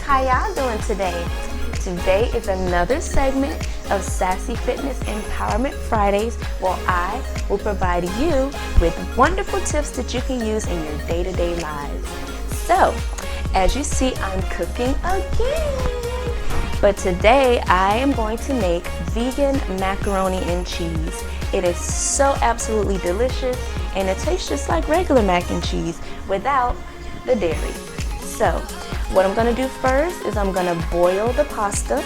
How y'all doing today? Today is another segment of Sassy Fitness Empowerment Fridays where I will provide you with wonderful tips that you can use in your day-to-day lives. So, as you see, I'm cooking again. But today I am going to make vegan macaroni and cheese. It is so absolutely delicious and it tastes just like regular mac and cheese without the dairy. So what I'm going to do first is I'm going to boil the pasta,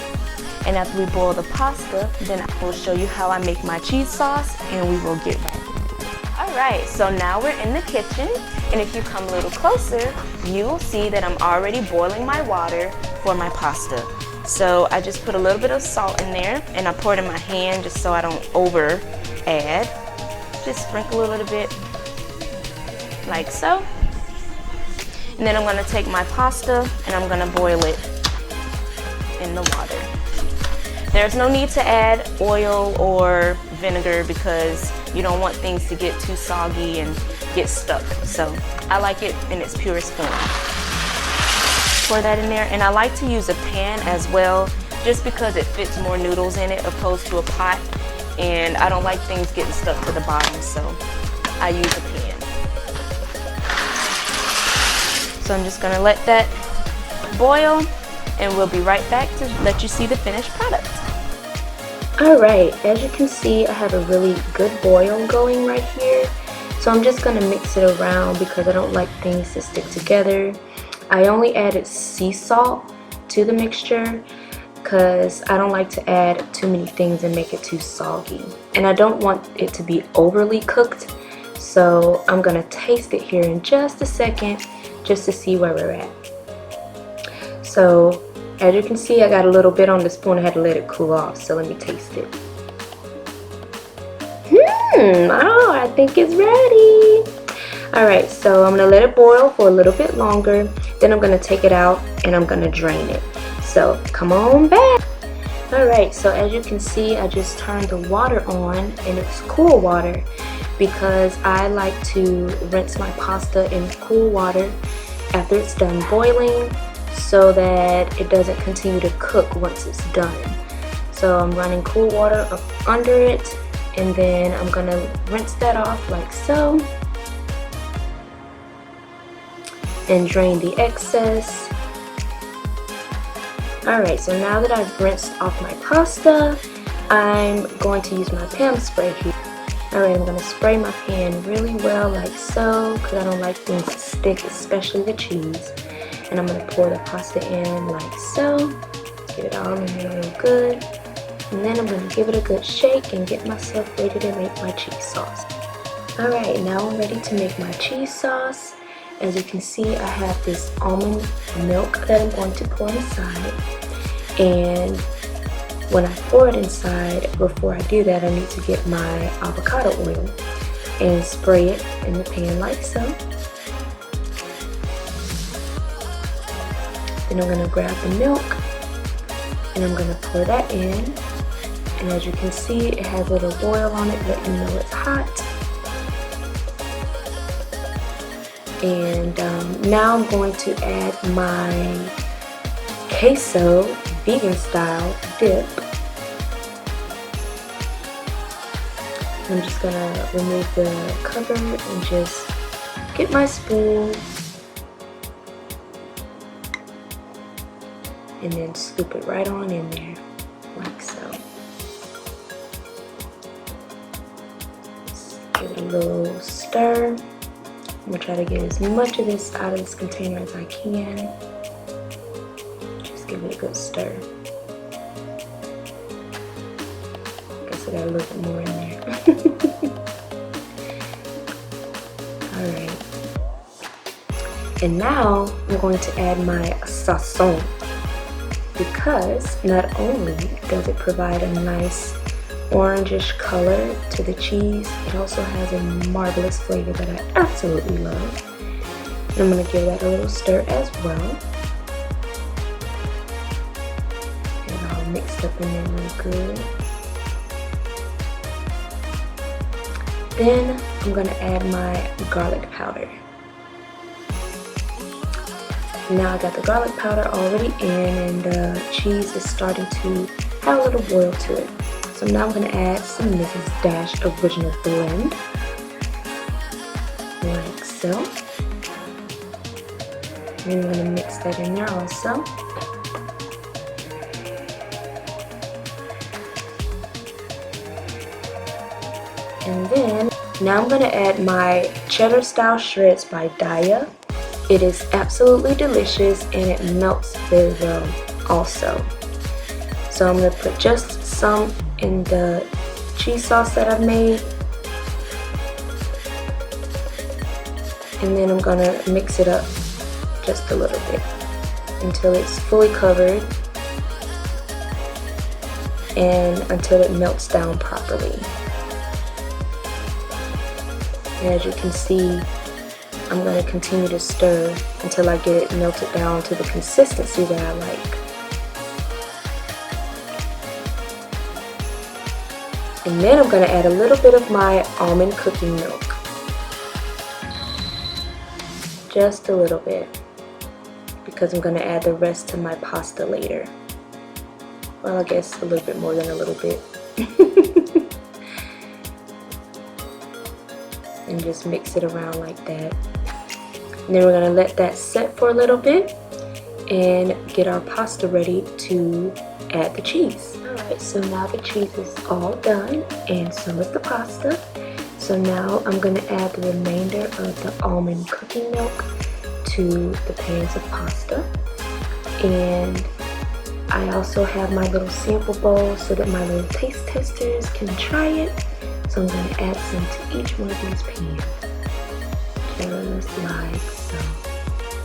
and after we boil the pasta, then I will show you how I make my cheese sauce and we will get back. Alright, so now we're in the kitchen, and if you come a little closer, you will see that I'm already boiling my water for my pasta. So I just put a little bit of salt in there, and I pour it in my hand just so I don't over add. Just sprinkle a little bit like so. And then I'm going to take my pasta and I'm going to boil it in the water. There's no need to add oil or vinegar because you don't want things to get too soggy and get stuck. So I like it in its purest form. Pour that in there, and I like to use a pan as well just because it fits more noodles in it opposed to a pot, and I don't like things getting stuck to the bottom, so I use a pan. So I'm just going to let that boil, and we'll be right back to let you see the finished product. Alright, as you can see, I have a really good boil going right here. So I'm just going to mix it around because I don't like things to stick together. I only added sea salt to the mixture because I don't like to add too many things and make it too soggy. And I don't want it to be overly cooked. So I'm going to taste it here in just a second, just to see where we're at. So as you can see, I got a little bit on the spoon. I had to let it cool off, so let me taste it. Oh, I think it's ready. Alright, so I'm going to let it boil for a little bit longer. Then I'm going to take it out and I'm going to drain it. So come on back. Alright, so as you can see, I just turned the water on, and it's cool water because I like to rinse my pasta in cool water after it's done boiling so that it doesn't continue to cook once it's done. So I'm running cool water up under it, and then I'm going to rinse that off like so and drain the excess. Alright, so now that I've rinsed off my pasta, I'm going to use my pan spray here. Alright, I'm going to spray my pan really well like so because I don't like things to stick, especially the cheese. And I'm going to pour the pasta in like so. Get it all in there real good. And then I'm going to give it a good shake and get myself ready to make my cheese sauce. Alright, now I'm ready to make my cheese sauce. As you can see, I have this almond milk that I'm going to pour inside. And when I pour it inside, before I do that, I need to get my avocado oil and spray it in the pan like so. Then I'm going to grab the milk and I'm going to pour that in. And as you can see, it has a little oil on it, letting you know it's hot. And now I'm going to add my Queso vegan style dip. I'm just gonna remove the cover and just get my spoon and then scoop it right on in there like so. Just give it a little stir. I'm going to try to get as much of this out of this container as I can. Just give it a good stir. Guess I got a little bit more in there. Alright. And now I'm going to add my Sazon because not only does it provide a nice orangish color to the cheese, it also has a marvelous flavor that I absolutely love. And I'm going to give that a little stir as well. Get it all mixed up in there real good. Then I'm going to add my garlic powder. Now I got the garlic powder already in, and the cheese is starting to have a little boil to it. So now I'm going to add some Mrs. Dash Original Blend, like so. And I'm going to mix that in there also. And then, now I'm going to add my cheddar style shreds by Daiya. It is absolutely delicious and it melts very well also. So I'm going to put just some in the cheese sauce that I've made. And then I'm going to mix it up just a little bit until it's fully covered and until it melts down properly. And as you can see, I'm going to continue to stir until I get it melted down to the consistency that I like. And then I'm going to add a little bit of my almond cooking milk. Just a little bit, because I'm going to add the rest to my pasta later. Well, I guess a little bit more than a little bit. And just mix it around like that. And then we're going to let that set for a little bit and get our pasta ready to add the cheese. Alright, so now the cheese is all done and so is the pasta. So now I'm going to add the remainder of the almond cooking milk to the pans of pasta. And I also have my little sample bowl so that my little taste testers can try it. So I'm going to add some to each one of these pans. Just like so.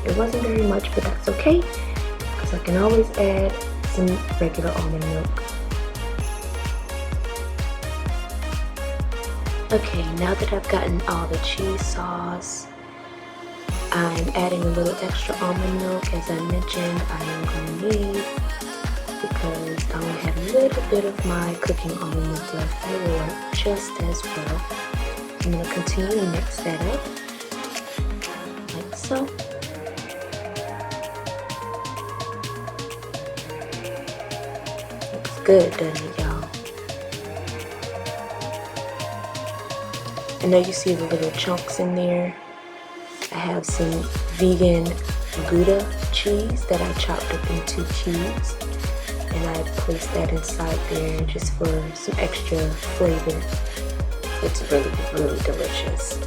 It wasn't very much, but that's okay, because I can always add some regular almond milk. Okay, now that I've gotten all the cheese sauce, I'm adding a little extra almond milk. As I mentioned, I am going to need, because I only have a little bit of my cooking almond milk left. It will work just as well. I'm going to continue to mix that up, like so. Looks good, doesn't it, y'all? I know you see the little chunks in there. I have some vegan Gouda cheese that I chopped up into cubes, and I placed that inside there just for some extra flavor. It's really, really delicious. So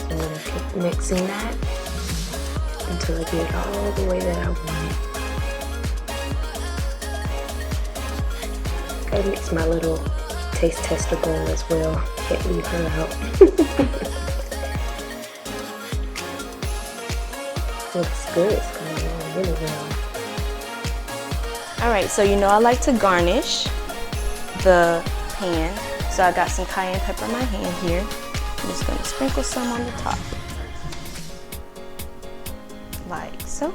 I'm going to keep mixing that until I get it all the way that I want it. Gotta mix my little taste tester bowl as well. Can't leave her out. Looks good. It's going along really well. Alright, so you know I like to garnish the pan. So I got some cayenne pepper in my hand here. I'm just going to sprinkle some on the top. Like so.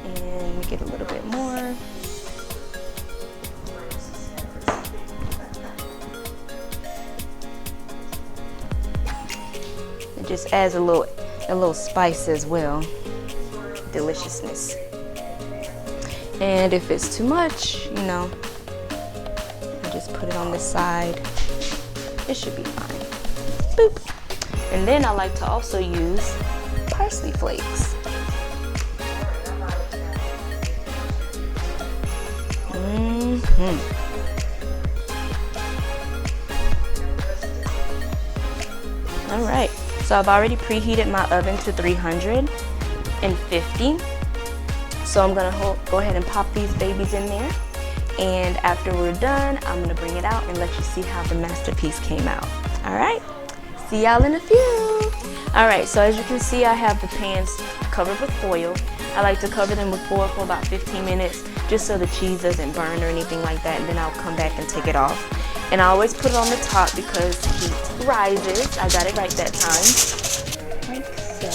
And we get a little bit more. It just adds a little spice as well. Deliciousness. And if it's too much, you know, just put it on this side. It should be fine. Boop. And then I like to also use parsley flakes. All right. So I've already preheated my oven to 350. So I'm gonna go ahead and pop these babies in there. And after we're done, I'm gonna bring it out and let you see how the masterpiece came out. All right, see y'all in a few. All right, so as you can see, I have the pans covered with foil. I like to cover them with foil for about 15 minutes, just so the cheese doesn't burn or anything like that, and then I'll come back and take it off. And I always put it on the top because heat rises. I got it right that time, like so.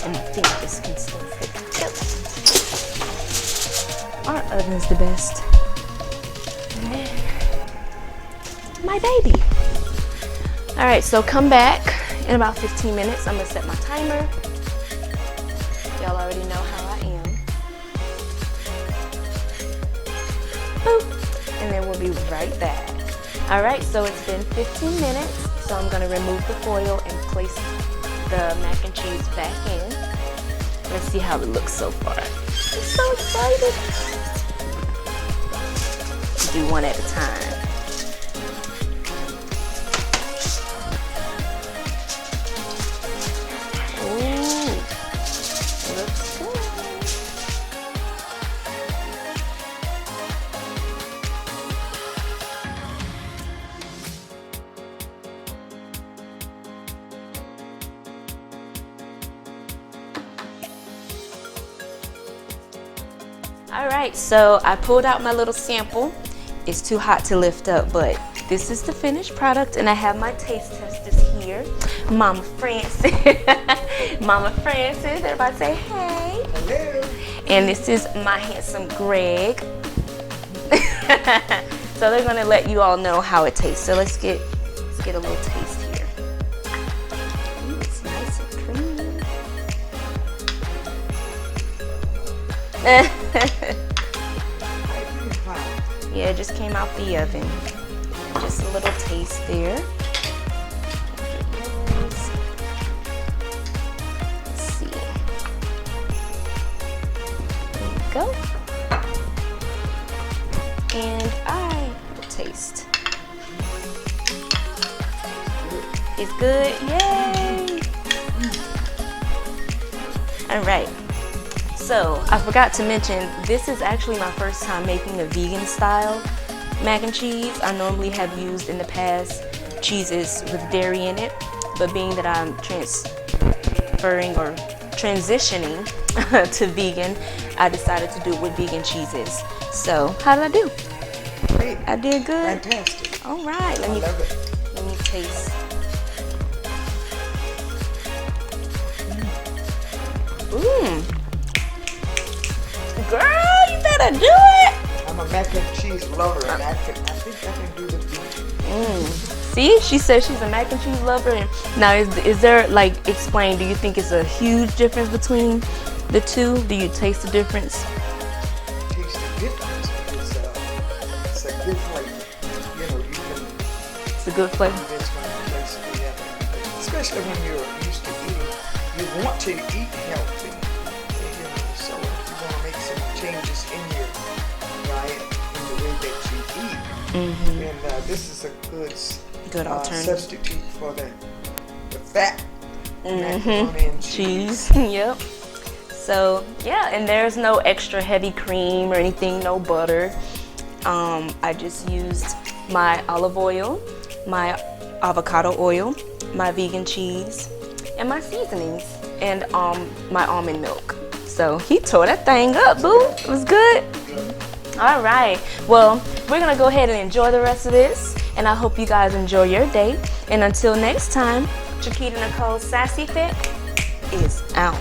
And I think this can still fit together. Our oven's the best. My baby. All right, so come back in about 15 minutes. I'm gonna set my timer. Y'all already know how I am. Boop. And then we'll be right back. All right, so it's been 15 minutes. So I'm gonna remove the foil and place the mac and cheese back in. Let's see how it looks so far. I'm so excited. Do one at a time. All right, so I pulled out my little sample. It's too hot to lift up, but this is the finished product, and I have my taste testers here. Mama Francis. Mama Francis, everybody say hey. Hello. And this is my handsome Greg. So they're gonna let you all know how it tastes. So let's get a little taste here. Ooh, it's nice and creamy. Yeah, it just came out the oven. Just a little taste there. Let's see. There you go. And I will taste. It's good. Yay! All right. So I forgot to mention, this is actually my first time making a vegan style mac and cheese. I normally have used in the past cheeses with dairy in it, but being that I'm transferring or transitioning to vegan, I decided to do it with vegan cheeses. So how did I do? Great. I did good. Fantastic. All right, I love it. let me taste. Girl, you better do it. I'm a mac and cheese lover, and I think I can do the vegan. See, she says she's a mac and cheese lover. And now, is there, like, explain, do you think it's a huge difference between the two? Do you taste the difference? Taste the difference. It's a good flavor. You know, you can. It's a good flavor. This one tastes together, especially when you're used to eating. You want to eat healthy. You know, so if you want to make some changes in your diet, in the way that you eat, and this is a good alternative. Substitute for the fat macaroni and cheese. Yep. So yeah, and there's no extra heavy cream or anything, no butter. I just used my olive oil, my avocado oil, my vegan cheese, and my seasonings, and my almond milk. So he tore that thing up, boo. It was good. All right. Well, we're gonna go ahead and enjoy the rest of this, and I hope you guys enjoy your day. And until next time, Chiquita Nicole Sassy Fit is out.